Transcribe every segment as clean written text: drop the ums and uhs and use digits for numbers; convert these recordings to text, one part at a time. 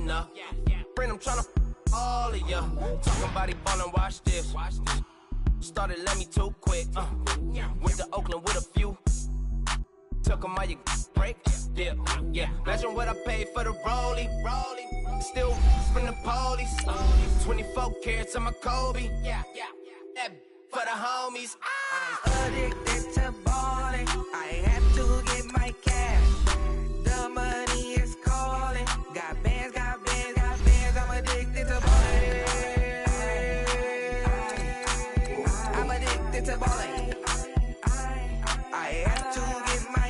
coming up. Friend, I'm tryna all of ya. Talking about he ballin', watch this. Started let me too quick. Went to Oakland with a few. Took 'em all you break. Yeah. Imagine what I paid for the rollie. Still from the police. 24 carats on my Kobe. That for the homies. I'm addicted to balling. I have to get my cash. The money is calling. Got bands, got bands, got bands. I'm addicted to balling. I'm addicted to balling. I have to get my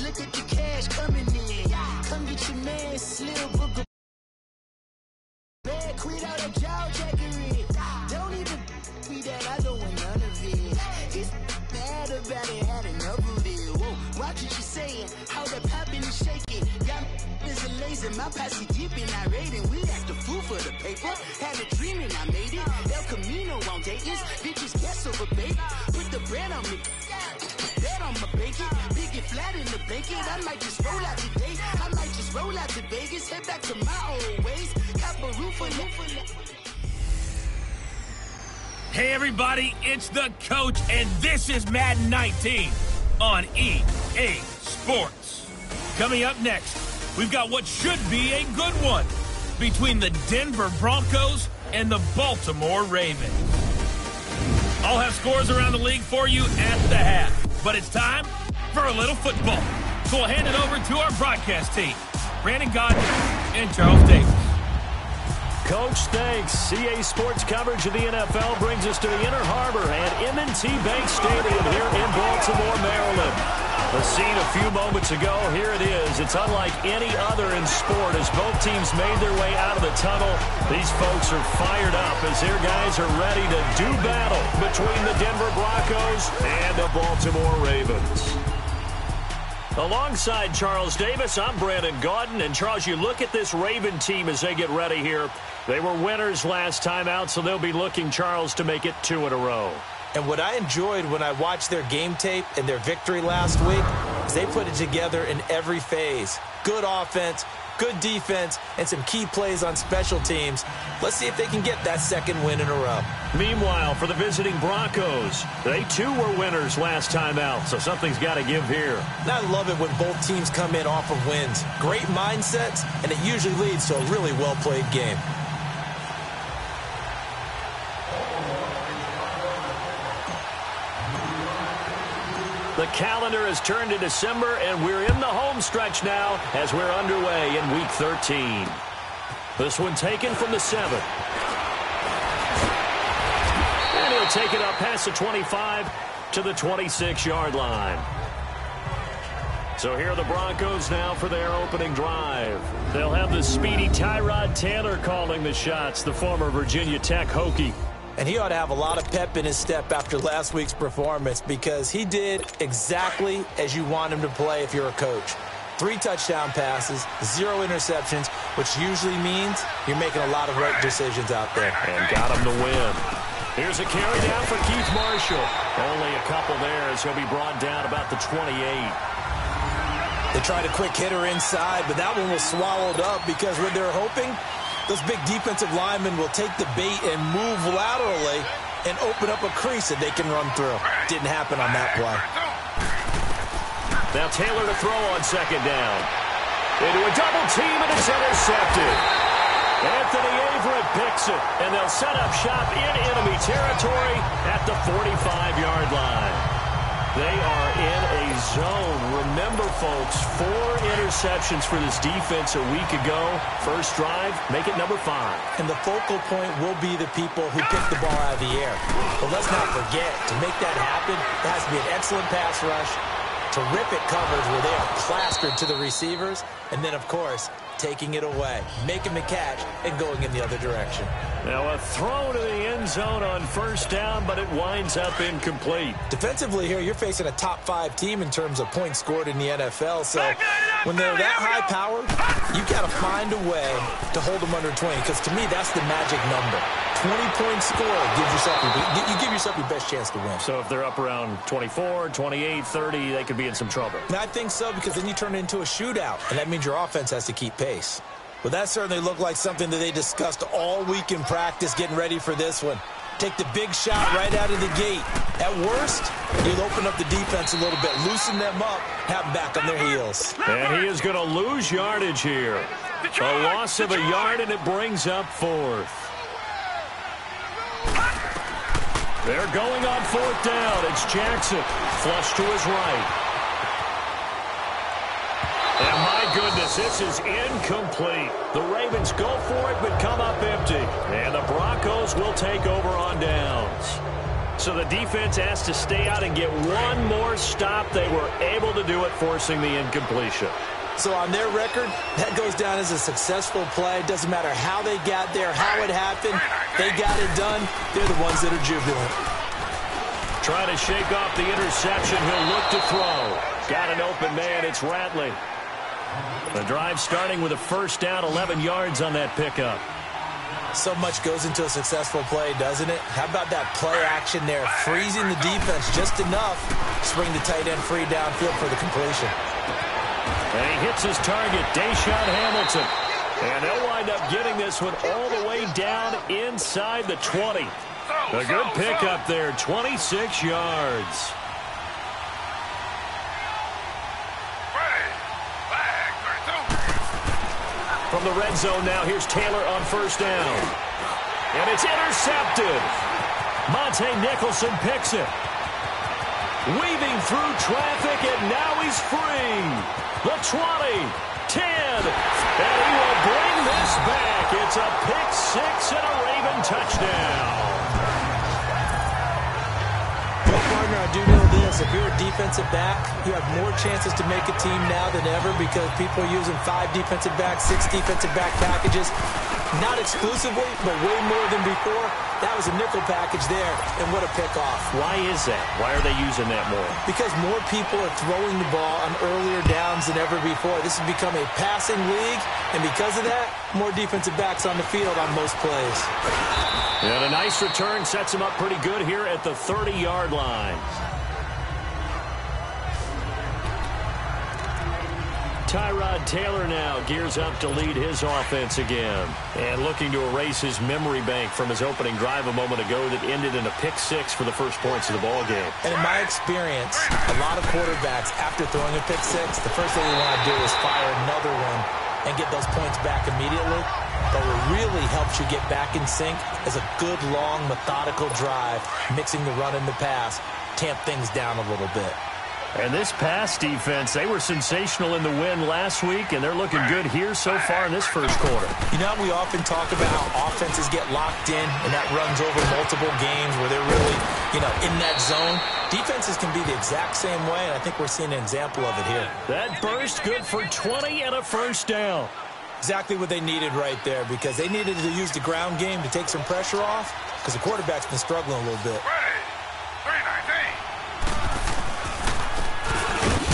Look at the cash coming in. Come get your man, Slim Booger. Man, quit out that jaw jackery. Don't even be that, I don't want none of it. He's mad about it, had enough of it. Whoa, watch what you saying, how that poppin' and shaking. Got is a lazy, my posse deep and I raiding. We act a fool for the paper. Had a dream and I made it. El Camino on Dayton's. Bitches guess over baby. Put the bread on me. Bet on my bacon, big and flat in the blanket. I might just roll out today. I might just roll out to Vegas, head back to my old ways. Cop a roof for Hey everybody, it's the coach, and this is Madden 19 on EA Sports. Coming up next, we've got what should be a good one between the Denver Broncos and the Baltimore Ravens. I'll have scores around the league for you at the half. But it's time for a little football. So we'll hand it over to our broadcast team, Brandon Godwin and Charles Davis. Coach, thanks. EA Sports coverage of the NFL brings us to the Inner Harbor at M&T Bank Stadium here in Baltimore, Maryland. The scene a few moments ago, here it is. It's unlike any other in sport as both teams made their way out of the tunnel. These folks are fired up as their guys are ready to do battle between the Denver Broncos and the Baltimore Ravens. Alongside Charles Davis, I'm Brandon Gaudin. And Charles, you look at this Raven team as they get ready here. They were winners last time out, so they'll be looking, Charles, to make it 2 in a row. And what I enjoyed when I watched their game tape and their victory last week is they put it together in every phase. Good offense, good defense, and some key plays on special teams. Let's see if they can get that second win in a row. Meanwhile, for the visiting Broncos, they too were winners last time out, so something's got to give here. And I love it when both teams come in off of wins. Great mindsets, and it usually leads to a really well-played game. The calendar has turned to December, and we're in the home stretch now as we're underway in Week 13. This one taken from the 7. And he'll take it up past the 25 to the 26-yard line. So here are the Broncos now for their opening drive. They'll have the speedy Tyrod Taylor calling the shots, the former Virginia Tech Hokie. And he ought to have a lot of pep in his step after last week's performance because he did exactly as you want him to play if you're a coach. 3 touchdown passes, 0 interceptions, which usually means you're making a lot of right decisions out there. And got him to win. Here's a carry down for Keith Marshall. Only a couple there as he'll be brought down about the 28. They tried a quick hitter inside, but that one was swallowed up because what they're hoping, those big defensive linemen will take the bait and move laterally and open up a crease that they can run through. Didn't happen on that play. Now Taylor to throw on second down. Into a double team, and it's intercepted. Anthony Averett picks it, and they'll set up shop in enemy territory at the 45-yard line. They are in a zone. Remember, folks, 4 interceptions for this defense a week ago. First drive, make it number 5. And the focal point will be the people who pick the ball out of the air. But let's not forget, to make that happen, there has to be an excellent pass rush, terrific coverage where they are plastered to the receivers, and then, of course, taking it away, making the catch, and going in the other direction. Now a throw to the end zone on first down, but it winds up incomplete. Defensively here, you're facing a top 5 team in terms of points scored in the NFL, so when they're that high powered, you got to find a way to hold them under 20, because to me, that's the magic number. 20-point score gives yourself you give yourself your best chance to win. So if they're up around 24, 28, 30, they could be in some trouble. And I think so, because then you turn it into a shootout, and that means your offense has to keep pace. Well, that certainly looked like something that they discussed all week in practice, getting ready for this one. Take the big shot right out of the gate. At worst, you'll open up the defense a little bit, loosen them up, have them back on their heels. And he is going to lose yardage here. A loss of a yard, and it brings up 4th. They're going on 4th down. It's Jackson. Flush to his right. And my goodness, this is incomplete. The Ravens go for it, but come up empty. And the Broncos will take over on downs. So the defense has to stay out and get one more stop. They were able to do it, forcing the incompletion. So on their record, that goes down as a successful play. Doesn't matter how they got there, how it happened. They got it done. They're the ones that are jubilant. Trying to shake off the interception. He'll look to throw. Got an open man. It's Ratley. The drive starting with a first down, 11 yards on that pickup. So much goes into a successful play, doesn't it? How about that play action there, freezing the defense just enough to bring the tight end free downfield for the completion. And he hits his target, Deshaun Hamilton. And they'll wind up getting this one all the way down inside the 20. A good pickup there, 26 yards. From the red zone now, here's Taylor on first down. And it's intercepted. Monte Nicholson picks it. Weaving through traffic, and now he's free. The 20, 10, and he will bring this back. It's a pick 6 and a Raven touchdown. Well, partner, I do know this. If you're a defensive back, you have more chances to make a team now than ever because people are using 5 defensive backs, 6 defensive back packages. Not exclusively, but way more than before. That was a nickel package there, and what a pickoff. Why is that? Why are they using that more? Because more people are throwing the ball on earlier downs than ever before. This has become a passing league, and because of that, more defensive backs on the field on most plays. And a nice return sets him up pretty good here at the 30-yard line. Tyrod Taylor now gears up to lead his offense again. And looking to erase his memory bank from his opening drive a moment ago that ended in a pick 6 for the first points of the ball game. And in my experience, a lot of quarterbacks, after throwing a pick 6, the first thing they want to do is fire another one and get those points back immediately. But what really helps you get back in sync is a good, long, methodical drive, mixing the run and the pass, tamp things down a little bit. And this pass defense, they were sensational in the win last week, and they're looking good here so far in this first quarter. You know, we often talk about how offenses get locked in, and that runs over multiple games where they're really, in that zone. Defenses can be the exact same way, and I think we're seeing an example of it here. That burst good for 20 and a first down. Exactly what they needed right there, because they needed to use the ground game to take some pressure off, because the quarterback's been struggling a little bit.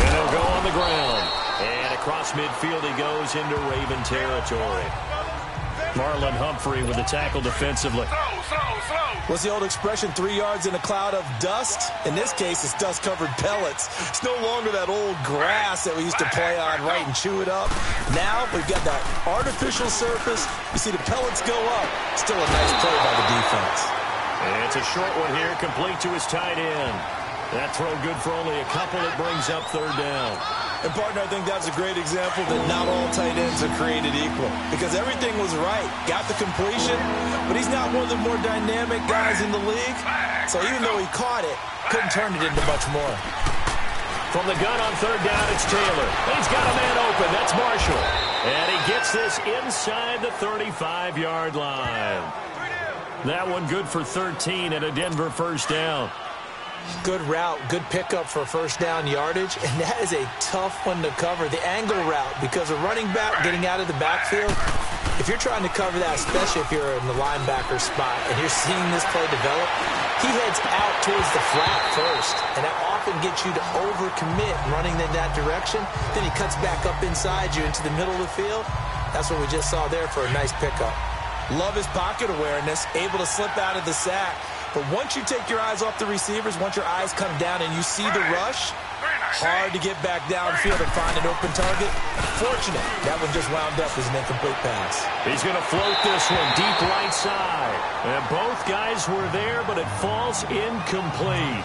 And he'll go on the ground. And across midfield he goes into Raven territory. Marlon Humphrey with the tackle defensively. What's the old expression, 3 yards in a cloud of dust? In this case, it's dust-covered pellets. It's no longer that old grass that we used to play on, right, and chew it up. Now we've got that artificial surface. You see the pellets go up. Still a nice play by the defense. And it's a short one here, complete to his tight end. That throw good for only a couple. It brings up third down. And, partner, I think that's a great example that not all tight ends are created equal. Because everything was right. Got the completion, but he's not one of the more dynamic guys in the league. So even though he caught it, couldn't turn it into much more. From the gun on third down, it's Taylor. He's got a man open. That's Marshall. And he gets this inside the 35-yard line. That one good for 13 and a Denver first down. Good route, good pickup for first down yardage, and that is a tough one to cover. The angle route, because a running back getting out of the backfield, if you're trying to cover that, especially if you're in the linebacker spot and you're seeing this play develop, he heads out towards the flat first, and that often gets you to overcommit running in that direction. Then he cuts back up inside you into the middle of the field. That's what we just saw there for a nice pickup. Love his pocket awareness, able to slip out of the sack. But once you take your eyes off the receivers, once your eyes come down and you see the rush, hard to get back downfield and find an open target. Fortunate, that one just wound up as an incomplete pass. He's going to float this one deep right side. And both guys were there, but it falls incomplete.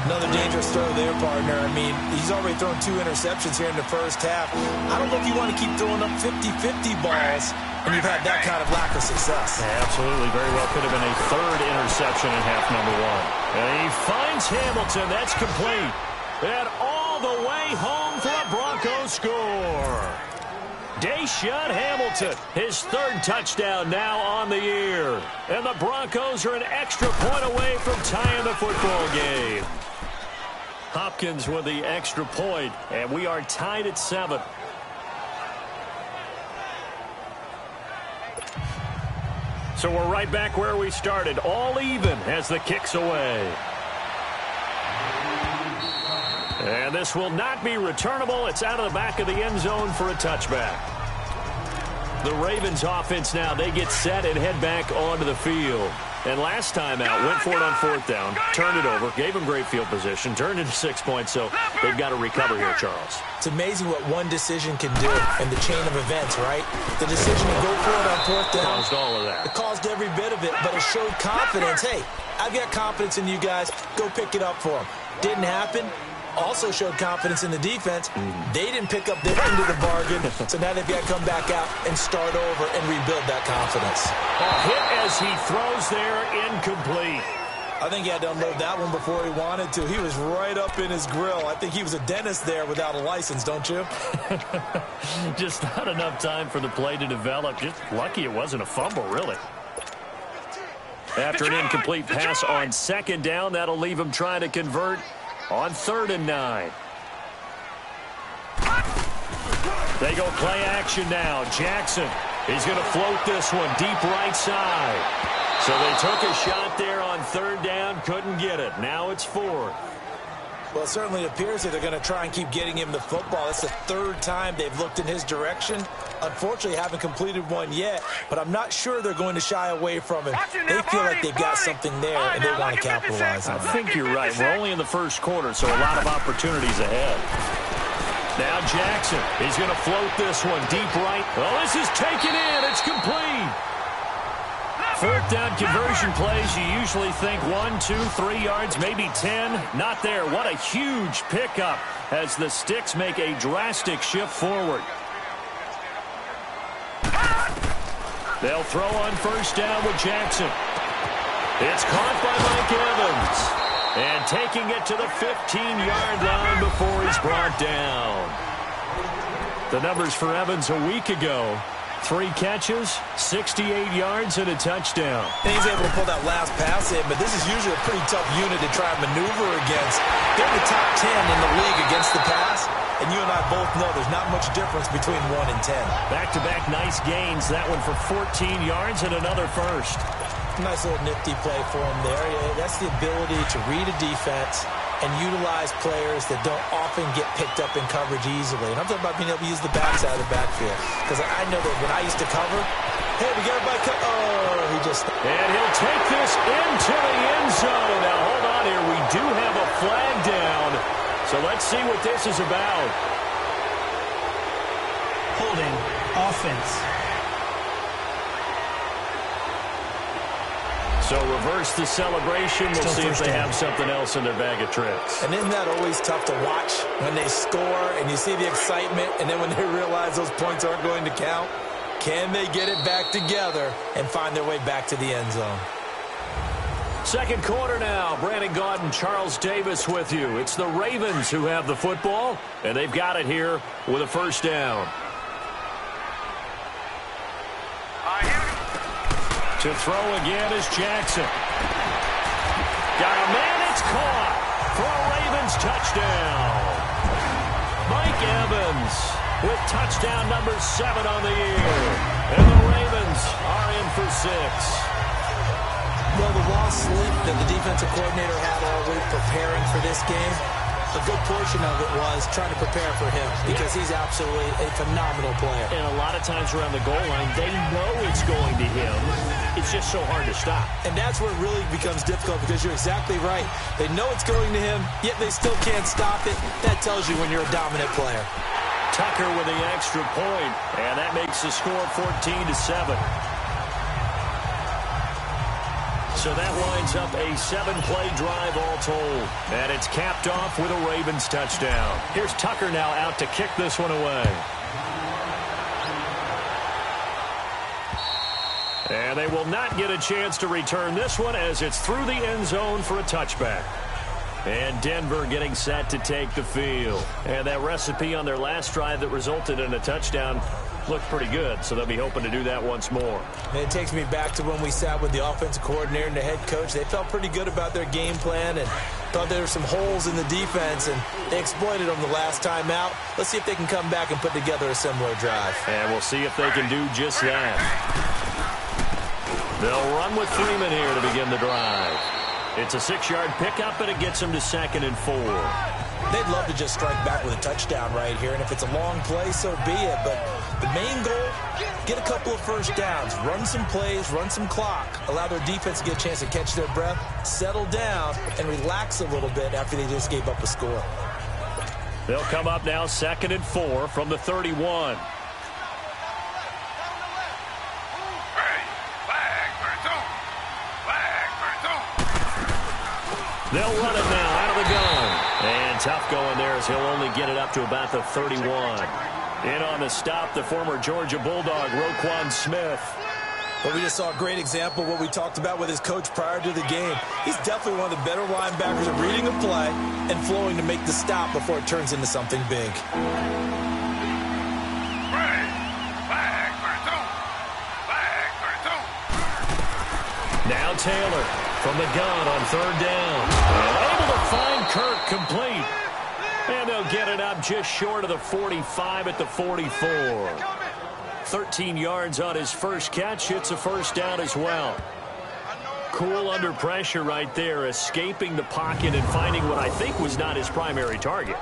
Another dangerous throw there, partner. I mean, he's already thrown 2 interceptions here in the first half. I don't know if you want to keep throwing up 50-50 balls, and you've had that kind of lack of success. Yeah, absolutely. Very well could have been a third interception in half number 1. And he finds Hamilton. That's complete. And all the way home for a Broncos score. Deshaun Hamilton, his third touchdown now on the year. And the Broncos are an extra point away from tying the football game. Hopkins with the extra point, and we are tied at 7. So we're right back where we started, all even as the kick's away. And this will not be returnable. It's out of the back of the end zone for a touchback. The Ravens offense now, they get set and head back onto the field. And last time out, went for it on fourth down, turned it over, gave them great field position, turned into 6 points, so they've got to recover here, Charles. It's amazing what one decision can do in the chain of events, right? The decision to go for it on fourth down. Caused all of that. It caused every bit of it, but it showed confidence. Hey, I've got confidence in you guys. Go pick it up for them. Didn't happen. Also showed confidence in the defense. They didn't pick up their end of the bargain, so now they've got to come back out and start over and rebuild that confidence. A hit as he throws there, incomplete. I think he had to unload that one before he wanted to. He was right up in his grill. I think he was a dentist there without a license, don't you? Just not enough time for the play to develop. Just lucky it wasn't a fumble, really. After an incomplete pass on second down, that'll leave him trying to convert on 3rd and 9. They go play action now. Jackson, he's going to float this one deep right side. So they took a shot there on 3rd down, couldn't get it. Now it's 4th. Well, it certainly appears that they're going to try and keep getting him the football. It's the 3rd time they've looked in his direction. Unfortunately, haven't completed one yet, but I'm not sure they're going to shy away from him. They feel like they've got something there, and they want to capitalize on it. I think you're right. We're only in the first quarter, so a lot of opportunities ahead. Now Jackson, he's going to float this one deep right. Well, this is taken in. It's complete. 4th down conversion plays, you usually think 1, 2, 3 yards, maybe 10. Not there. What a huge pickup as the Sticks make a drastic shift forward. They'll throw on 1st down with Jackson. It's caught by Mike Evans. And taking it to the 15-yard line before he's brought down. The numbers for Evans a week ago. 3 catches, 68 yards, and a touchdown. And he's able to pull that last pass in, but this is usually a pretty tough unit to try and maneuver against. They're in the top 10 in the league against the pass, and you and I both know there's not much difference between 1 and 10. Back-to-back nice gains. That one for 14 yards and another first. Nice little nifty play for him there. Yeah, that's the ability to read a defense and utilize players that don't often get picked up in coverage easily. And I'm talking about being able to use the backside of the backfield. Because I know that when I used to cover, hey, we got everybody cut. Oh, he just... And he'll take this into the end zone. Now, hold on here. We do have a flag down. So let's see what this is about. Holding offense. So reverse the celebration. We'll see if they have something else in their bag of tricks. And isn't that always tough to watch when they score and you see the excitement and then when they realize those points aren't going to count? Can they get it back together and find their way back to the end zone? Second quarter now. Brandon Gaud and Charles Davis with you. It's the Ravens who have the football, and they've got it here with a first down. To throw again is Jackson. Got a man, it's caught for a Ravens touchdown. Mike Evans with touchdown number 7 on the year. And the Ravens are in for 6. Well, the lost sleep that the defensive coordinator had all week preparing for this game, a good portion of it was trying to prepare for him because he's absolutely a phenomenal player. And a lot of times around the goal line, they know it's going to him. It's just so hard to stop. And that's where it really becomes difficult because you're exactly right. They know it's going to him, yet they still can't stop it. That tells you when you're a dominant player. Tucker with the extra point, and that makes the score 14-7. So that lines up a 7-play drive all told. And it's capped off with a Ravens touchdown. Here's Tucker now out to kick this one away. And they will not get a chance to return this one as it's through the end zone for a touchback. And Denver getting set to take the field. And that recipe on their last drive that resulted in a touchdown looked pretty good, so they'll be hoping to do that once more. And it takes me back to when we sat with the offensive coordinator and the head coach. They felt pretty good about their game plan and thought there were some holes in the defense, and they exploited them the last time out. Let's see if they can come back and put together a similar drive. And we'll see if they can do just that. They'll run with Freeman here to begin the drive. It's a 6-yard pickup, and it gets them to 2nd and 4. They'd love to just strike back with a touchdown right here, and if it's a long play, so be it. But the main goal, get a couple of first downs, run some plays, run some clock, allow their defense to get a chance to catch their breath, settle down, and relax a little bit after they just gave up a score. They'll come up now 2nd and 4 from the 31. They'll run it now out of the gun. And tough going there as he'll only get it up to about the 31. In on the stop, the former Georgia Bulldog, Roquan Smith. Well, we just saw a great example of what we talked about with his coach prior to the game. He's definitely one of the better linebackers at reading a play and flowing to make the stop before it turns into something big. Now Taylor from the gun on 3rd down. Able to find Kirk complete. And they'll get it up just short of the 45 at the 44. 13 yards on his first catch. It's a first down as well. Cool under pressure right there, escaping the pocket and finding what I think was not his primary target.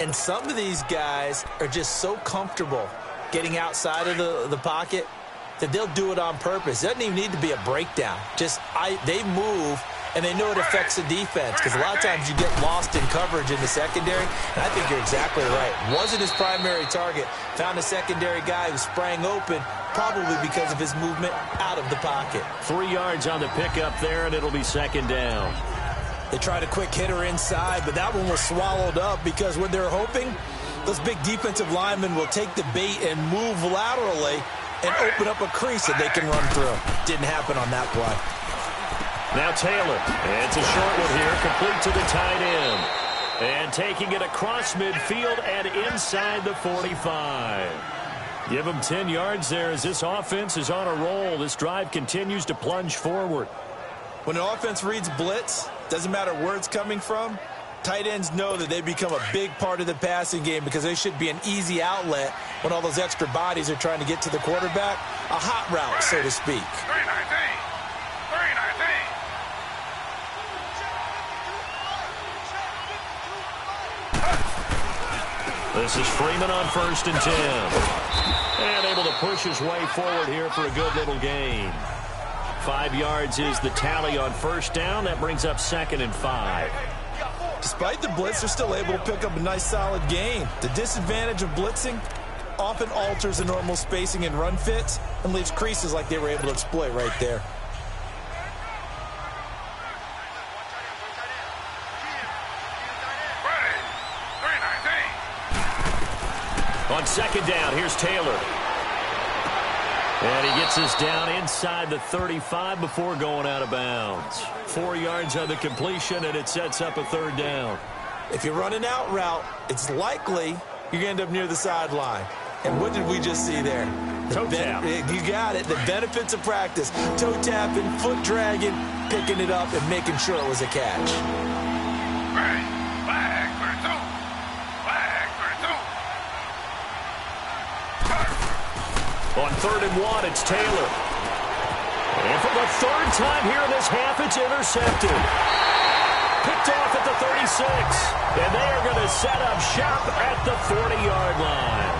And some of these guys are just so comfortable getting outside of the pocket that they'll do it on purpose. It doesn't even need to be a breakdown. They move, and they know it affects the defense because a lot of times you get lost in coverage in the secondary, and I think you're exactly right. Wasn't his primary target. Found a secondary guy who sprang open, probably because of his movement out of the pocket. 3 yards on the pickup there, and it'll be 2nd down. They tried a quick hitter inside, but that one was swallowed up because when they're hoping, those big defensive linemen will take the bait and move laterally and open up a crease that they can run through. Didn't happen on that play. Now Taylor. It's a short one here, complete to the tight end. And taking it across midfield and inside the 45. Give them 10 yards there as this offense is on a roll. This drive continues to plunge forward. When an offense reads blitz, doesn't matter where it's coming from, tight ends know that they become a big part of the passing game because they should be an easy outlet when all those extra bodies are trying to get to the quarterback. A hot route, so to speak. 319. This is Freeman on 1st and 10. And able to push his way forward here for a good little gain. 5 yards is the tally on 1st down. That brings up 2nd and 5. Despite the blitz, they're still able to pick up a nice solid gain. The disadvantage of blitzing often alters the normal spacing and run fits and leaves creases like they were able to exploit right there. On 2nd down, here's Taylor. And he gets us down inside the 35 before going out of bounds. 4 yards on the completion, and it sets up a third down. If you're running out route, it's likely you're going to end up near the sideline. And what did we just see there? Toe tap. You got it. The benefits of practice. Toe tapping, foot dragging, picking it up, and making sure it was a catch. Flag for a toe. Flag for a toe. On 3rd and 1, it's Taylor. And for the 3rd time here in this half, it's intercepted. Picked off at the 36. And they are going to set up shop at the 40-yard line.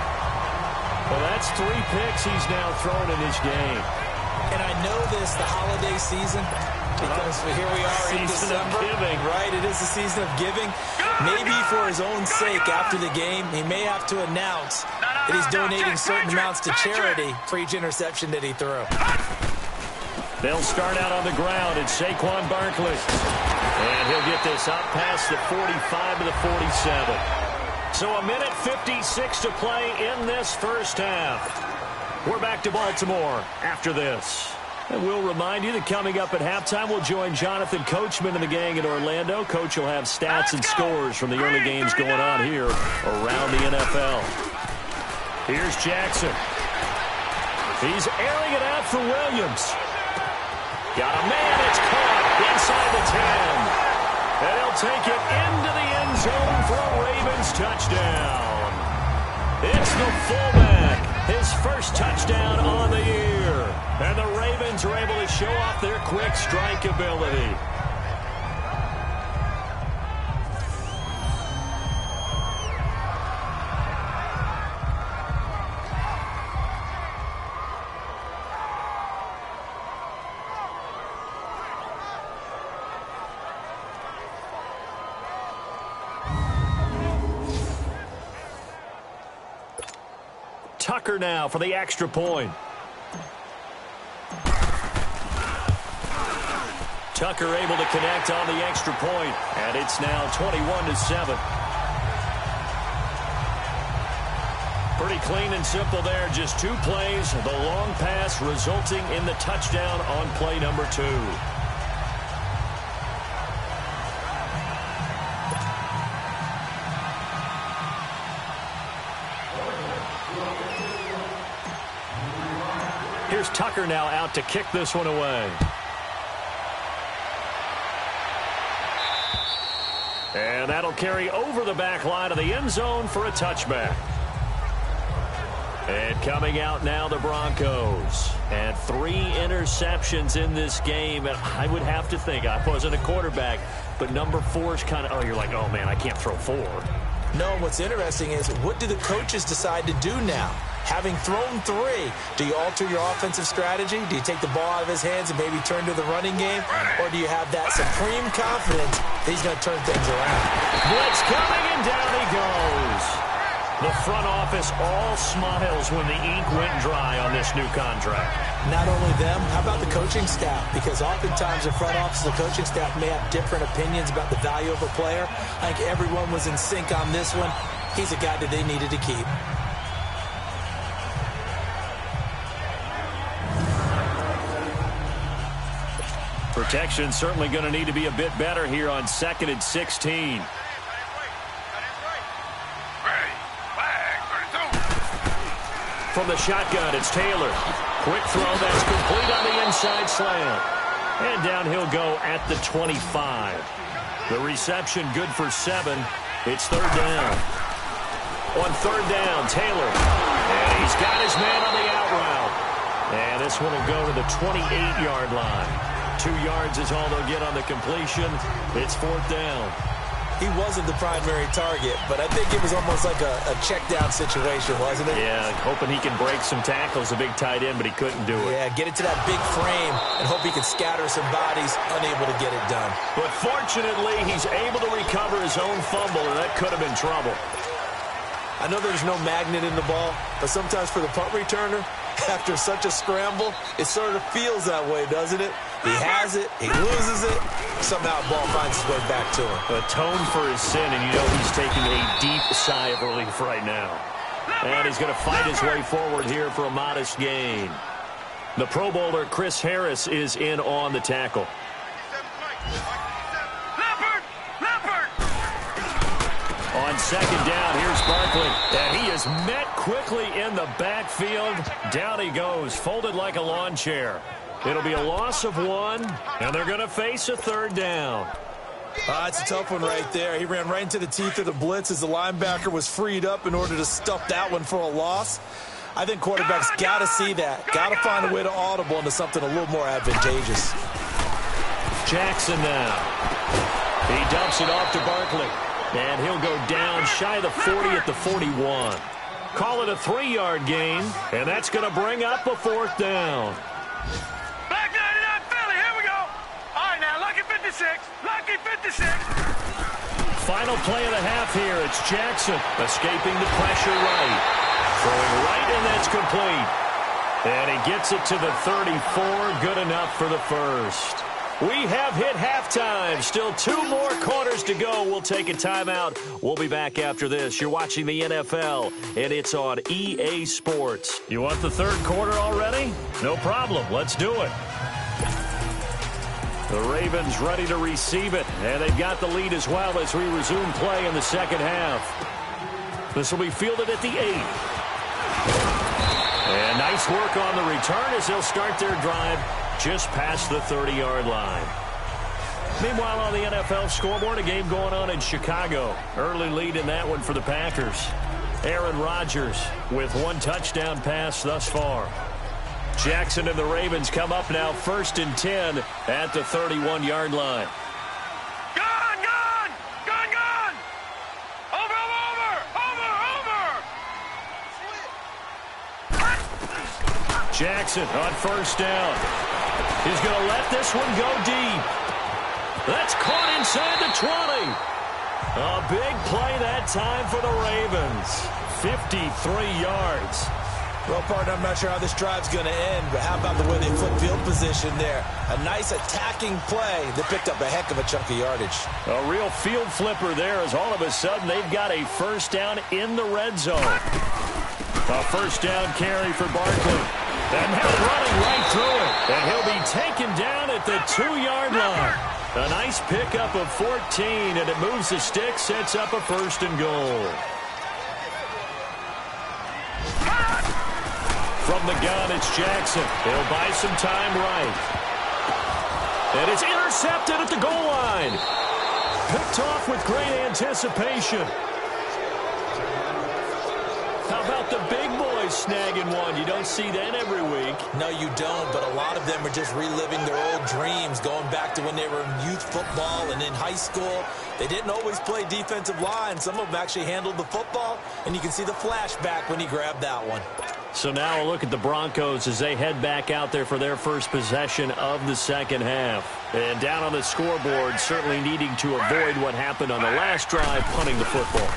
Well, that's 3 picks he's now thrown in his game. And I know this, the holiday season, because here we are in December. Giving. Right, it is the season of giving. Maybe for his own sake after the game, he may have to announce that he's donating certain amounts to charity for each interception that he threw. They'll start out on the ground. It's Saquon Barkley. And he'll get this up past the 45 to the 47. So a minute 56 to play in this first half. We're back to Baltimore after this. And we'll remind you that coming up at halftime, we'll join Jonathan Coachman and the gang in Orlando. Coach will have stats and scores from the early games going on here around the NFL. Here's Jackson. He's airing it out for Williams. Got a man, it's caught inside the 10. And he'll take it into the end zone for a Ravens touchdown. It's the fullback, his first touchdown on the year. And the Ravens are able to show off their quick strike ability. Tucker now for the extra point. Tucker able to connect on the extra point, and it's now 21-7. Pretty clean and simple there. Just 2 plays. The long pass resulting in the touchdown on play number 2. Here's Tucker now out to kick this one away. And that'll carry over the back line of the end zone for a touchback. And coming out now, the Broncos. And 3 interceptions in this game. And I would have to think, I wasn't a quarterback, but number 4 is kind of, you're like, oh, man, I can't throw 4. No, what's interesting is, what do the coaches decide to do now? Having thrown 3, do you alter your offensive strategy? Do you take the ball out of his hands and maybe turn to the running game? Or do you have that supreme confidence that he's going to turn things around? Blitz coming, and down he goes. The front office all smiles when the ink went dry on this new contract. Not only them, how about the coaching staff? Because oftentimes the front office and the coaching staff may have different opinions about the value of a player. I think everyone was in sync on this one. He's a guy that they needed to keep. Protection certainly going to need to be a bit better here on 2nd and 16. From the shotgun, it's Taylor. Quick throw that's complete on the inside slant. And down he'll go at the 25. The reception good for 7. It's 3rd down. On 3rd down, Taylor. And he's got his man on the out route. And this one will go to the 28-yard line. 2 yards is all they'll get on the completion. It's 4th down. He wasn't the primary target, but I think it was almost like a check down situation, wasn't it? Yeah, hoping he can break some tackles, a big tight end, but he couldn't do it. Yeah, get it to that big frame and hope he can scatter some bodies, unable to get it done. But fortunately, he's able to recover his own fumble, and that could have been trouble. I know there's no magnet in the ball, but sometimes for the punt returner, after such a scramble, it sort of feels that way, doesn't it? He has it, he loses it, somehow the ball finds its way back to him. Atone for his sin, and you know he's taking a deep sigh of relief right now. And he's going to fight his way forward here for a modest gain. The Pro Bowler Chris Harris is in on the tackle. On second down, here's Barkley. And he is met quickly in the backfield. Down he goes, folded like a lawn chair. It'll be a loss of 1, and they're going to face a third down. It's a tough one right there. He ran right into the teeth of the blitz as the linebacker was freed up in order to stuff that one for a loss. I think quarterbacks got to see that. Got to find a way to audible into something a little more advantageous. Jackson now. He dumps it off to Barkley. And he'll go down shy of the 40 at the 41. Call it a 3-yard gain, and that's going to bring up a 4th down. Back 99 Philly, here we go. All right, now, lucky 56. Lucky 56. Final play of the half here. It's Jackson escaping the pressure right. Throwing right, and that's complete. And he gets it to the 34. Good enough for the first. We have hit halftime. Still 2 more quarters to go. We'll take a timeout. We'll be back after this. You're watching the NFL, and it's on EA Sports. You want the third quarter already? No problem. Let's do it. The Ravens ready to receive it, and they've got the lead as well as we resume play in the second half. This will be fielded at the 8. And nice work on the return as they'll start their drive just past the 30-yard line. Meanwhile, on the NFL scoreboard, a game going on in Chicago. Early lead in that one for the Packers. Aaron Rodgers with 1 touchdown pass thus far. Jackson and the Ravens come up now 1st and 10 at the 31-yard line. Gone, gone, gone, gone. Over, over, over. Jackson on 1st down. He's going to let this one go deep. That's caught inside the 20. A big play that time for the Ravens. 53 yards. Well, partner, I'm not sure how this drive's going to end, but how about the way they flip field position there? A nice attacking play that picked up a heck of a chunk of yardage. A real field flipper there as all of a sudden they've got a 1st down in the red zone. A 1st down carry for Barkley. And now running right through it. And he'll be taken down at the 2-yard line. A nice pickup of 14, and it moves the stick, sets up a 1st and goal. From the gun, it's Jackson. He'll buy some time right. And it's intercepted at the goal line. Picked off with great anticipation. How about the big boys snagging one? You don't see that every week. No, you don't, but a lot of them are just reliving their old dreams, going back to when they were in youth football and in high school. They didn't always play defensive line. Some of them actually handled the football, and you can see the flashback when he grabbed that one. So now a look at the Broncos as they head back out there for their first possession of the second half. And down on the scoreboard, certainly needing to avoid what happened on the last drive, punting the football.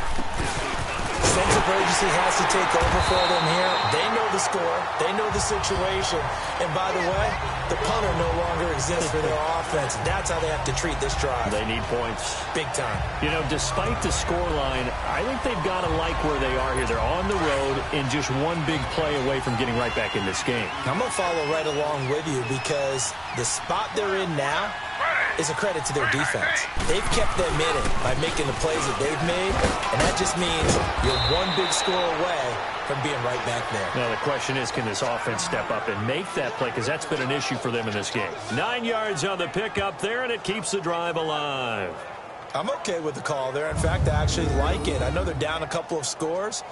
Sense of urgency has to take over for them here. They know the score. They know the situation. And by the way, the punter no longer exists for their offense. That's how they have to treat this drive. They need points. Big time. You know, despite the scoreline, I think they've got to like where they are here. They're on the road and just one big play away from getting right back in this game. I'm going to follow right along with you because the spot they're in now is a credit to their defense. They've kept them in it by making the plays that they've made, and that just means you're one big score away from being right back there. Now, the question is, can this offense step up and make that play? Because that's been an issue for them in this game. 9 yards on the pickup there, and it keeps the drive alive. I'm okay with the call there. In fact, I actually like it. I know they're down a couple of scores,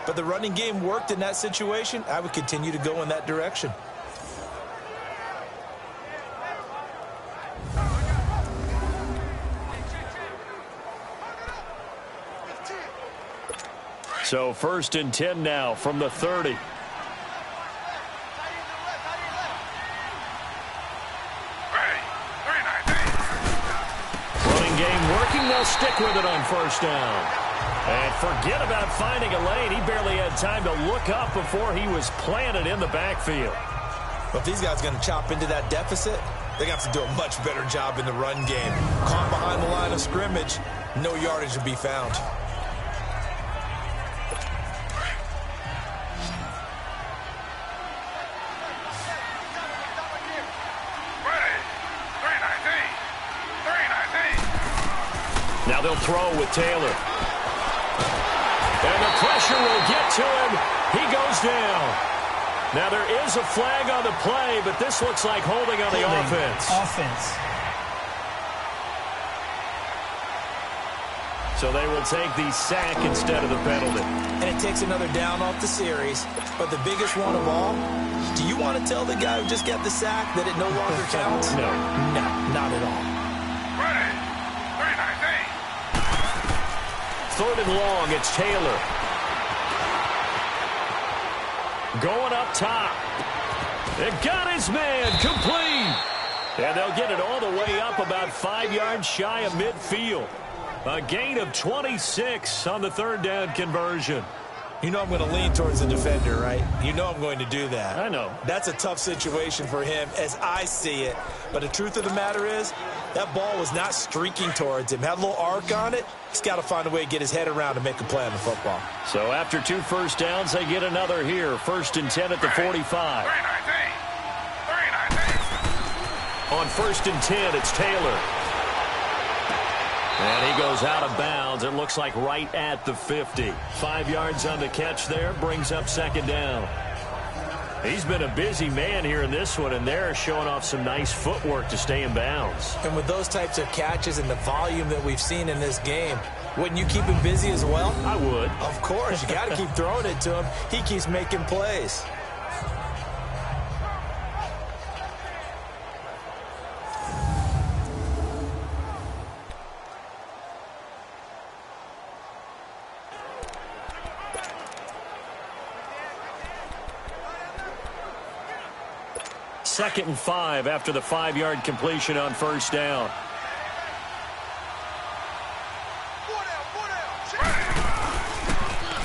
but the running game worked in that situation. I would continue to go in that direction. So 1st and 10 now from the 30. Running game working. They'll stick with it on 1st down. And forget about finding a lane. He barely had time to look up before he was planted in the backfield. But if these guys are going to chop into that deficit, they got to do a much better job in the run game. Caught behind the line of scrimmage, no yardage to be found. Now they'll throw with Taylor. And the pressure will get to him. He goes down. Now there is a flag on the play, but this looks like holding on the offense. So they will take the sack instead of the penalty. And it takes another down off the series. But the biggest one of all, do you want to tell the guy who just got the sack that it no longer counts? No. No, not at all. Ready. 3-19. Third and long, it's Taylor. Going up top. It got his man complete. And they'll get it all the way up about 5 yards shy of midfield. A gain of 26 on the third down conversion. You know I'm going to lean towards the defender, right? You know I'm going to do that. I know. That's a tough situation for him as I see it. But the truth of the matter is, that ball was not streaking towards him. Had a little arc on it. He's got to find a way to get his head around and make a play on the football. So after 2 first downs, they get another here. 1st and 10 at the 45. 3-19. On 1st and 10, it's Taylor. And he goes out of bounds. It looks like right at the 50. 5 yards on the catch there. Brings up 2nd down. He's been a busy man here in this one, and they're showing off some nice footwork to stay in bounds. And with those types of catches and the volume that we've seen in this game, wouldn't you keep him busy as well? I would. Of course. You got to keep throwing it to him. He keeps making plays. Second and 5 after the 5-yard completion on 1st down.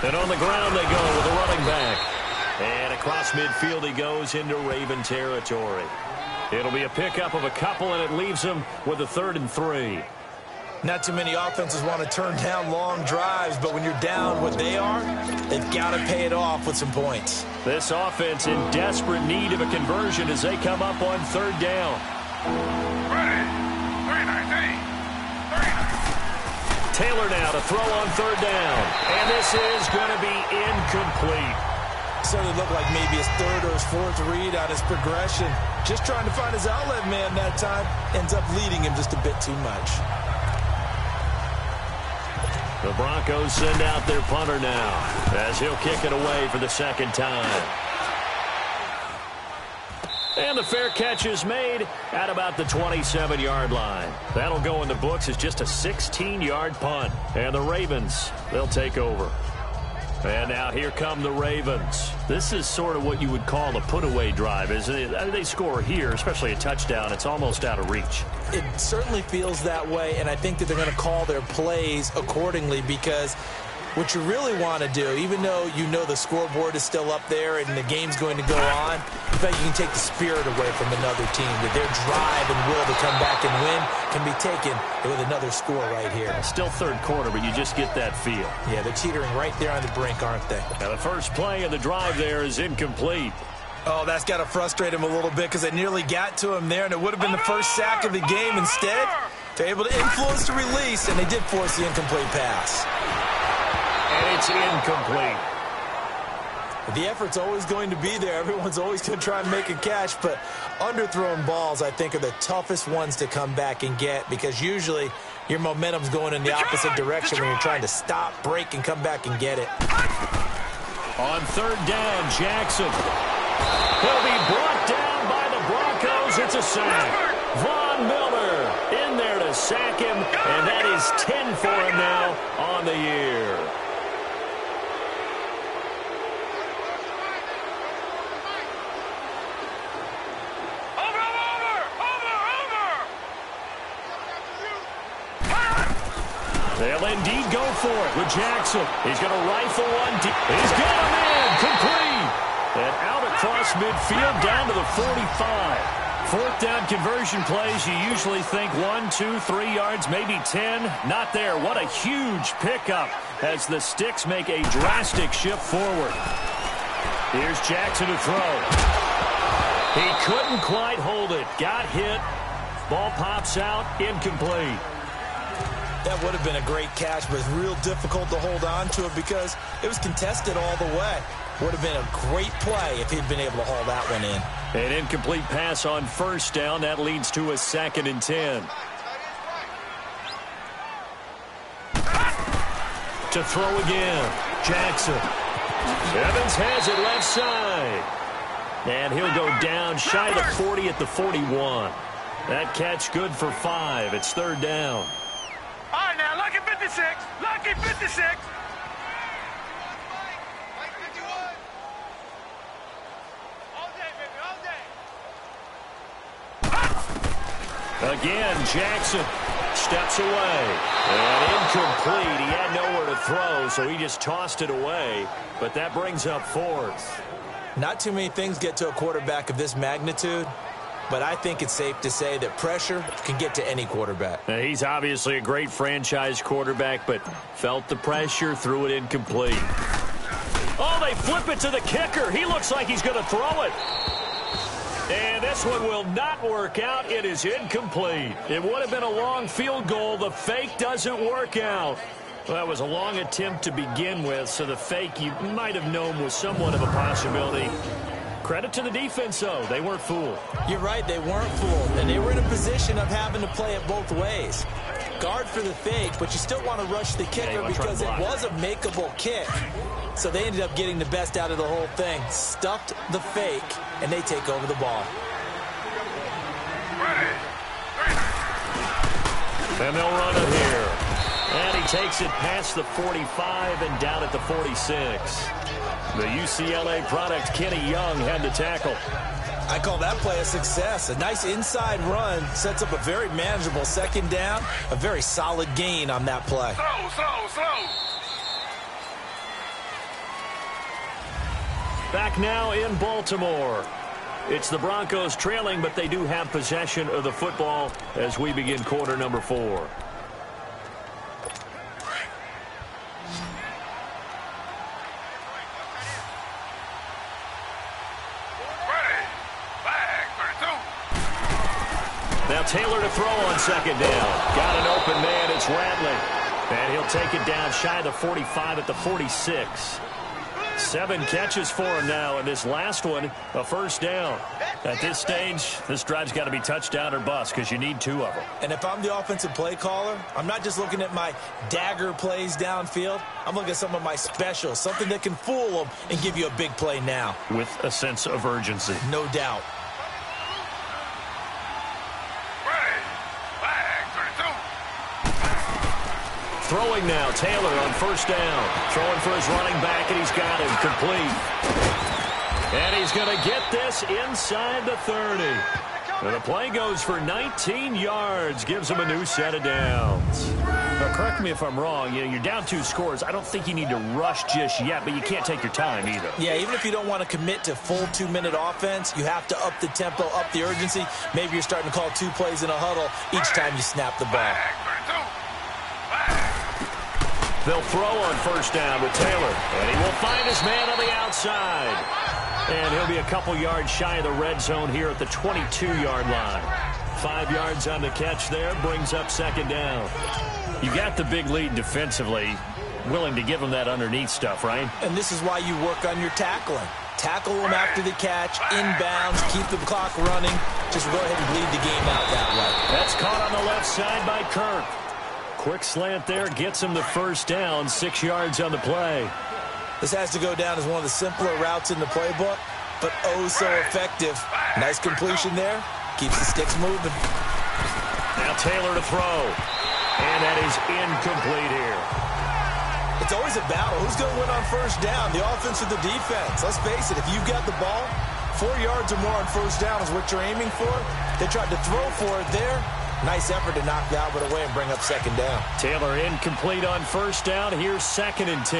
And on the ground they go with a running back. And across midfield he goes into Raven territory. It'll be a pickup of a couple, and it leaves him with a 3rd and 3. Not too many offenses want to turn down long drives, but when you're down what they are, they've got to pay it off with some points. This offense in desperate need of a conversion as they come up on 3rd down. Ready. 3-19. Taylor now to throw on 3rd down. And this is going to be incomplete. So it looked like maybe his 3rd or his 4th read on his progression. Just trying to find his outlet man that time. Ends up leading him just a bit too much. The Broncos send out their punter now as he'll kick it away for the 2nd time. And the fair catch is made at about the 27-yard line. That'll go in the books as just a 16-yard punt. And the Ravens, they'll take over. And now here come the Ravens. This is sort of what you would call a put-away drive. As they score here, especially a touchdown, it's almost out of reach. It certainly feels that way, and I think that they're going to call their plays accordingly, because what you really want to do, even though you know the scoreboard is still up there and the game's going to go on, in fact, you can take the spirit away from another team, that their drive and will to come back and win can be taken with another score right here. Still 3rd quarter, but you just get that feel. Yeah, they're teetering right there on the brink, aren't they? Now the first play of the drive there is incomplete. Oh, that's got to frustrate him a little bit, because they nearly got to him there, and it would have been the first sack of the game. Instead, they're able to influence the release, and they did force the incomplete pass. And it's incomplete. The effort's always going to be there. Everyone's always going to try and make a catch, but underthrown balls, I think, are the toughest ones to come back and get, because usually your momentum's going in the opposite direction when you're trying to stop, break, and come back and get it. On 3rd down, Jackson. He'll be brought down by the Broncos. It's a sack. Von Miller in there to sack him, and that is 10 for him now on the year. They'll indeed go for it with Jackson. He's going to rifle one deep. He's got him in. Complete. And out across midfield down to the 45. 4th down conversion plays, you usually think 1, 2, 3 yards, maybe 10. Not there. What a huge pickup as the Sticks make a drastic shift forward. Here's Jackson to throw. He couldn't quite hold it. Got hit. Ball pops out. Incomplete. That would have been a great catch, but it's real difficult to hold on to it because it was contested all the way. Would have been a great play if he'd been able to haul that one in. An incomplete pass on first down. That leads to a 2nd and 10. To throw again. Jackson. Evans has it left side. And he'll go down shy of the 40 at the 41. That catch good for 5. It's 3rd down. All right, now, lucky 56. Lucky 56. All day, baby, all day. Again, Jackson steps away. And incomplete. He had nowhere to throw, so he just tossed it away. But that brings up 4th. Not too many things get to a quarterback of this magnitude, but I think it's safe to say that pressure can get to any quarterback. Now, he's obviously a great franchise quarterback, but felt the pressure, threw it incomplete. Oh, they flip it to the kicker. He looks like he's going to throw it. And this one will not work out. It is incomplete. It would have been a long field goal. The fake doesn't work out. Well, that was a long attempt to begin with, so the fake you might have known was somewhat of a possibility. Credit to the defense, though. They weren't fooled. You're right, they weren't fooled, and they were in a position of having to play it both ways. Guard for the fake, but you still want to rush the kicker because it was a makeable kick. So they ended up getting the best out of the whole thing. Stuffed the fake, and they take over the ball. And they'll run it here. And he takes it past the 45 and down at the 46. The UCLA product, Kenny Young, had the tackle. I call that play a success. A nice inside run sets up a very manageable 2nd down. A very solid gain on that play. Slow. Back now in Baltimore. It's the Broncos trailing, but they do have possession of the football as we begin quarter number 4. Now Taylor to throw on 2nd down. Got an open man. It's Rattling. And he'll take it down shy of the 45 at the 46. 7 catches for him now, and this last one, a 1st down. At this stage, this drive's got to be touchdown or bust because you need 2 of them. And if I'm the offensive play caller, I'm not just looking at my dagger plays downfield. I'm looking at some of my specials, something that can fool them and give you a big play now. With a sense of urgency. No doubt. Throwing now, Taylor on 1st down. Throwing for his running back, and he's got him complete. And he's going to get this inside the 30. And the play goes for 19 yards, gives him a new set of downs. Now, correct me if I'm wrong. You're down 2 scores. I don't think you need to rush just yet, but you can't take your time either. Yeah, even if you don't want to commit to full 2-minute offense, you have to up the tempo, up the urgency. Maybe you're starting to call 2 plays in a huddle each time you snap the ball. They'll throw on 1st down with Taylor, and he will find his man on the outside. And he'll be a couple yards shy of the red zone here at the 22-yard line. 5 yards on the catch there, brings up 2nd down. You got the big lead defensively, willing to give him that underneath stuff, right? And this is why you work on your tackling. Tackle him after the catch, inbounds, keep the clock running. Just go ahead and bleed the game out that way. That's caught on the left side by Kirk. Quick slant there, gets him the 1st down, 6 yards on the play. This has to go down as one of the simpler routes in the playbook, but oh so effective. Nice completion there, keeps the sticks moving. Now Taylor to throw, and that is incomplete here. It's always a battle. Who's going to win on 1st down, the offense or the defense? Let's face it, if you've got the ball, 4 yards or more on 1st down is what you're aiming for. They tried to throw for it there. Nice effort to knock that one away and bring up 2nd down. Taylor incomplete on 1st down. Here's 2nd and 10.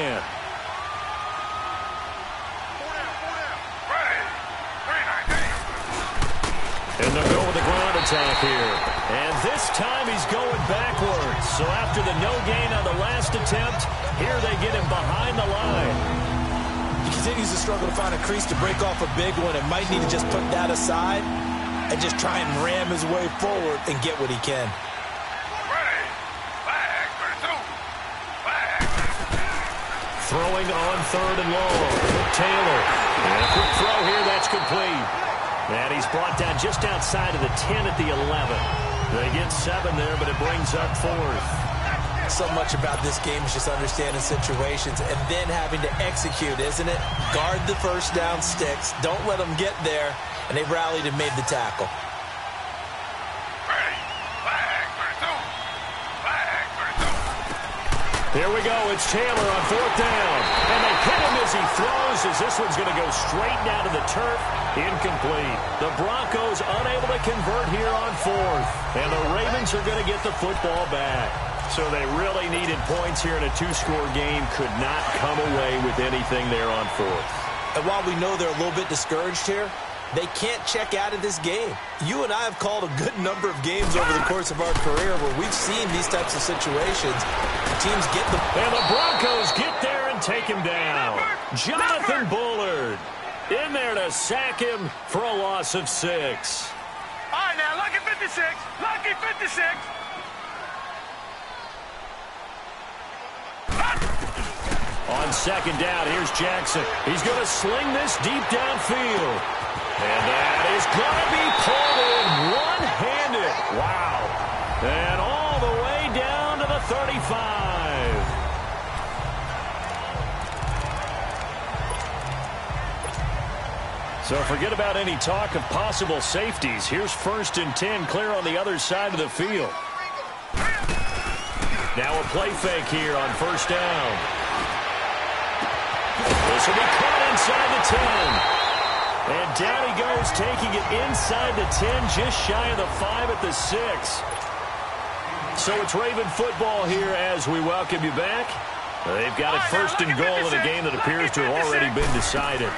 And they'll go with the ground attack here. And this time he's going backwards. So after the no gain on the last attempt, here they get him behind the line. He continues to struggle to find a crease to break off a big one and might need to just put that aside and just try and ram his way forward and get what he can. throwing on 3rd and long. Taylor. And a quick throw here. That's complete. And he's brought down just outside of the 10 at the 11. They get 7 there, but it brings up 4th. So much about this game is just understanding situations and then having to execute, isn't it? Guard the first down sticks. Don't let them get there. And they rallied and made the tackle. Here we go. It's Taylor on 4th down. And they hit him as he throws, as this one's going to go straight down to the turf. Incomplete. The Broncos unable to convert here on 4th. And the Ravens are going to get the football back. So they really needed points here in a 2-score game. Could not come away with anything there on 4th. And while we know they're a little bit discouraged here, they can't check out of this game. You and I have called a good number of games over the course of our career where we've seen these types of situations. Teams get them. And the Broncos get there and take him down. Jonathan Bullard in there to sack him for a loss of 6. All right, now, lucky 56. Lucky 56. On 2nd down, here's Jackson. He's going to sling this deep downfield. And that is going to be pulled in one-handed. Wow. And all the way down to the 35. So forget about any talk of possible safeties. Here's 1st and 10, clear on the other side of the field. Now a play fake here on 1st down. This will be caught inside the 10. And down he goes, taking it inside the 10, just shy of the 5 at the 6. So it's Raven football here as we welcome you back. They've got it 1st and goal in a game that appears to have already been decided.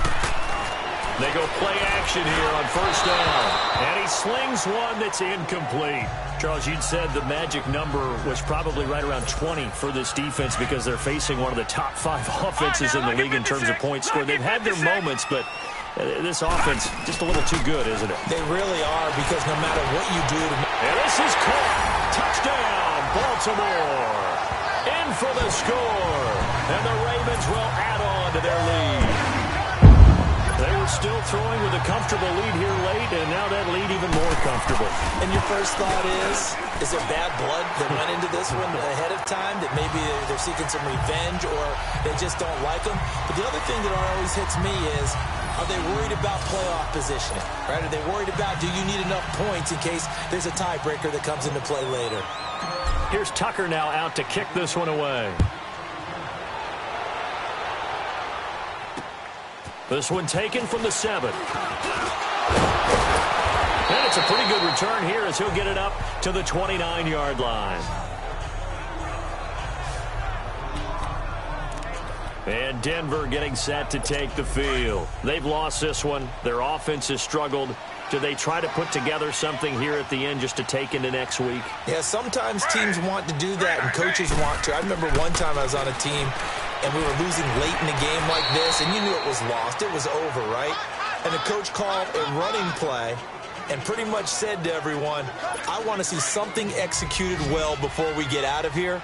They go play action here on 1st down. And he slings one that's incomplete. Charles, you'd said the magic number was probably right around 20 for this defense because they're facing one of the top 5 offenses in the league in terms of points scored. They've had their moments, but this offense just a little too good, isn't it? They really are, because no matter what you do to... And this is caught. Touchdown, Baltimore. In for the score. And the Ravens will add on to their lead. They were still throwing with a comfortable lead here late, and now that lead even more comfortable. And your first thought is there bad blood that went into this one ahead of time, that maybe they're seeking some revenge or they just don't like them? But the other thing that always hits me is, are they worried about playoff positioning? Right? Are they worried about, do you need enough points in case there's a tiebreaker that comes into play later? Here's Tucker now out to kick this one away. This one taken from the 7. And it's a pretty good return here as he'll get it up to the 29-yard line. And Denver getting set to take the field. They've lost this one. Their offense has struggled. Do they try to put together something here at the end just to take into next week? Yeah, sometimes teams want to do that and coaches want to. I remember one time I was on a team and we were losing late in a game like this, and you knew it was lost. It was over, right? And the coach called a running play and pretty much said to everyone, I want to see something executed well before we get out of here.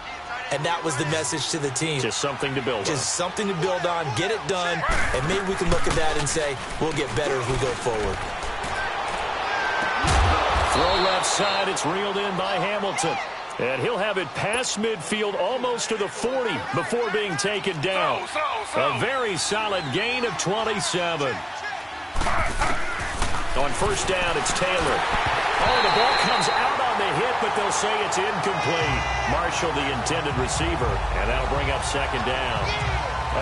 And that was the message to the team. Just something to build on. Just something to build on, get it done, and maybe we can look at that and say, we'll get better as we go forward. Throw left side, it's reeled in by Hamilton. And he'll have it past midfield almost to the 40 before being taken down. A very solid gain of 27. On 1st down, it's Taylor. Oh, the ball comes out on the hit, but they'll say it's incomplete. Marshall, the intended receiver, and that'll bring up 2nd down.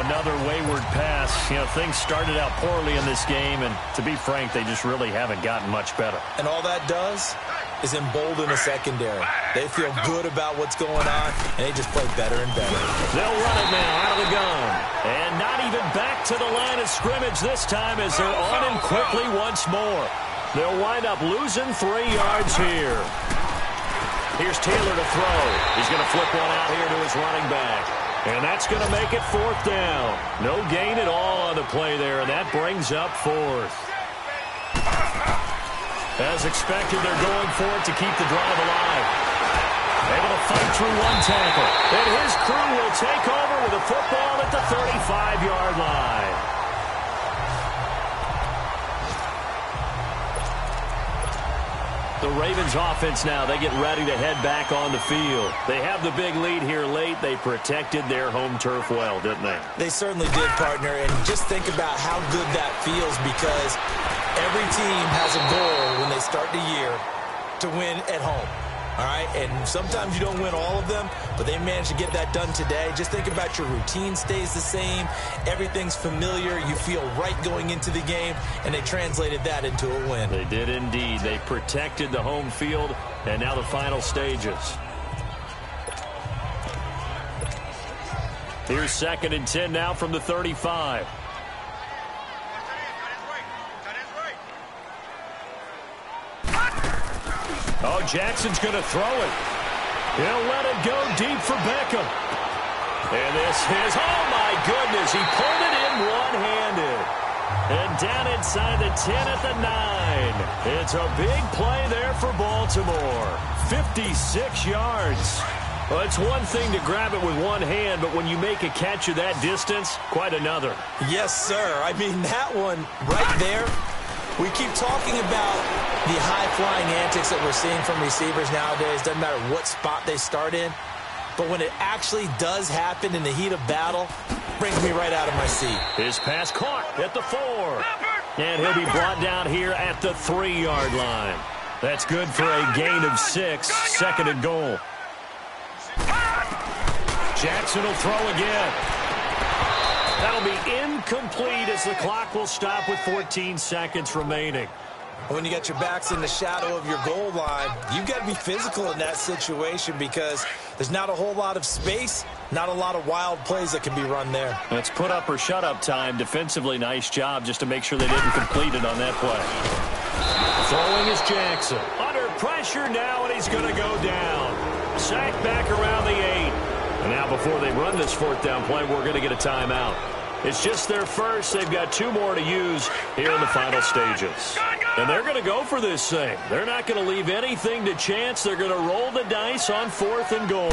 Another wayward pass. You know, things started out poorly in this game, and to be frank, they just really haven't gotten much better. And all that does is embolden the secondary. They feel good about what's going on, and they just play better and better. They'll run it now out of the gun. And not even back to the line of scrimmage this time as they're on him quickly once more. They'll wind up losing 3 yards here. Here's Taylor to throw. He's going to flip one out here to his running back. And that's going to make it 4th down. No gain at all on the play there, and that brings up 4th. As expected, they're going for it to keep the drive alive. Able to fight through one tackle. And his crew will take over with a football at the 35-yard line. The Ravens offense now, they get ready to head back on the field. They have the big lead here late. They protected their home turf well, didn't they? They certainly did, partner. And just think about how good that feels, because every team has a goal when they start the year to win at home. All right, and sometimes you don't win all of them, but they managed to get that done today. Just think about your routine stays the same. Everything's familiar. You feel right going into the game, and they translated that into a win. They did indeed. They protected the home field, and now the final stages. Here's 2nd and 10 now from the 35. Oh, Jackson's going to throw it. He'll let it go deep for Beckham. And this is, oh my goodness, he pulled it in one-handed. And down inside the 10 at the 9. It's a big play there for Baltimore. 56 yards. Well, it's one thing to grab it with one hand, but when you make a catch of that distance, quite another. Yes, sir. I mean, that one right there. We keep talking about the high-flying antics that we're seeing from receivers nowadays. Doesn't matter what spot they start in. But when it actually does happen in the heat of battle, brings me right out of my seat. His pass caught at the 4. And he'll be brought down here at the 3-yard line. That's good for a gain of 6. 2nd and goal. Jackson will throw again. That'll be incomplete as the clock will stop with 14 seconds remaining. When you got your backs in the shadow of your goal line, you've got to be physical in that situation, because there's not a whole lot of space, not a lot of wild plays that can be run there. It's put up or shut up time. Defensively, nice job just to make sure they didn't complete it on that play. Throwing is Jackson. Under pressure now, and he's going to go down. Sacked back around the 8. And now before they run this 4th down play, we're going to get a timeout. It's just their first. They've got 2 more to use here in the final stages. And they're going to go for this thing. They're not going to leave anything to chance. They're going to roll the dice on 4th and goal.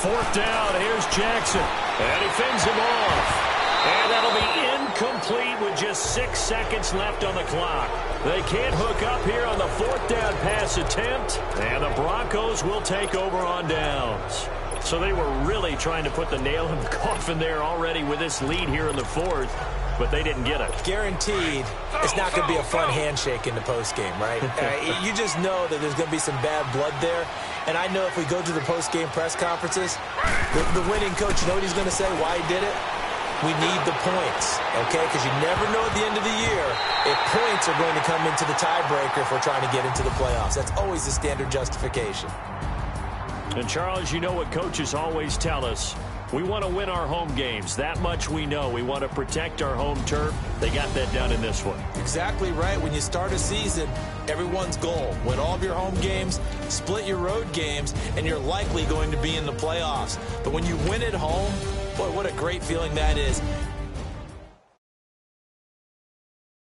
4th down. Here's Jackson. And he fends him off. And that'll be incomplete with just 6 seconds left on the clock. They can't hook up here on the 4th down pass attempt. And the Broncos will take over on downs. So they were really trying to put the nail in the coffin there already with this lead here in the 4th, but they didn't get it. Guaranteed it's not going to be a fun handshake in the postgame, right? You just know that there's going to be some bad blood there. And I know if we go to the postgame press conferences, the winning coach, you know what he's going to say, why he did it? We need the points, okay? Because you never know at the end of the year if points are going to come into the tiebreaker if we're trying to get into the playoffs. That's always the standard justification. And, Charles, you know what coaches always tell us. We want to win our home games. That much we know. We want to protect our home turf. They got that done in this one. Exactly right. When you start a season, everyone's goal: win all of your home games, split your road games, and you're likely going to be in the playoffs. But when you win at home, boy, what a great feeling that is.